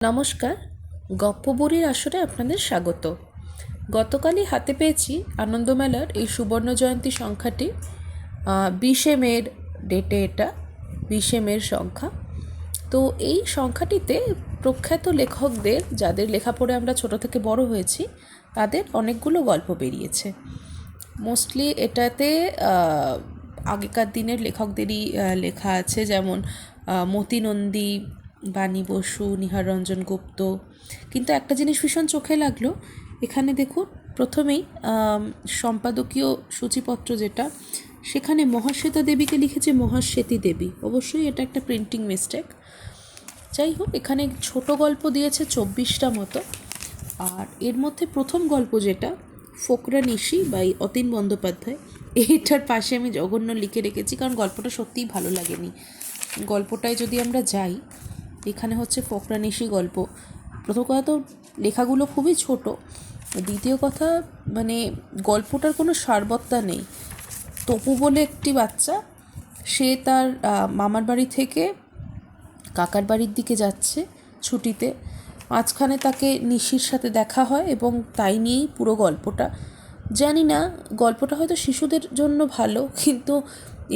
নমস্কার, গপ্পবুড়ির আসরে আপনাদের স্বাগত। গতকালই হাতে পেয়েছি আনন্দমেলার এই সুবর্ণ জয়ন্তী সংখ্যাটি। 20শে মের ডেটে, এটা 20শে মের সংখ্যা। তো এই সংখ্যাটিতে প্রখ্যাত লেখকদের, যাদের লেখা পড়ে আমরা ছোট থেকে বড় হয়েছি, তাদের অনেকগুলো গল্প বেরিয়েছে। মোস্টলি এটাতে আগেকার দিনের লেখকদেরই লেখা আছে, যেমন মতি নন্দী, বাণী বসু, নিহার রঞ্জন গুপ্ত। কিন্তু একটা জিনিস ভীষণ চোখে লাগলো, এখানে দেখুন প্রথমেই সম্পাদকীয় সূচিপত্র যেটা, সেখানে মহাশ্বেতা দেবীকে লিখেছে মহাশ্বেতী দেবী। অবশ্যই এটা একটা প্রিন্টিং মিস্টেক। যাই হোক, এখানে ছোট গল্প দিয়েছে 24টা মতো। আর এর মধ্যে প্রথম গল্প যেটা, ফোকরা নিশি বাই অতীন বন্দ্যোপাধ্যায়, এইটার পাশে আমি জঘন্য লিখে রেখেছি, কারণ গল্পটা সত্যিই ভালো লাগেনি। গল্পটায় যদি আমরা যাই, এখানে হচ্ছে ফোকরা নিশি গল্প। প্রথম কথা তো লেখাগুলো খুবই ছোট, দ্বিতীয় কথা মানে গল্পটার কোনো সারবত্তা নেই। তপু বলে একটি বাচ্চা, সে তার মামার বাড়ি থেকে কাকার বাড়ির দিকে যাচ্ছে ছুটিতে। মাঝখানে তাকে নিশির সাথে দেখা হয় এবং তাই নিয়েই পুরো গল্পটা। জানি না, গল্পটা হয়তো শিশুদের জন্য ভালো, কিন্তু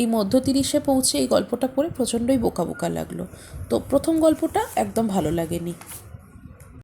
এই মধ্য 30-এ পৌঁছে এই গল্পটা পড়ে প্রচণ্ডই বোকা বোকা লাগলো। তো প্রথম গল্পটা একদম ভালো লাগেনি।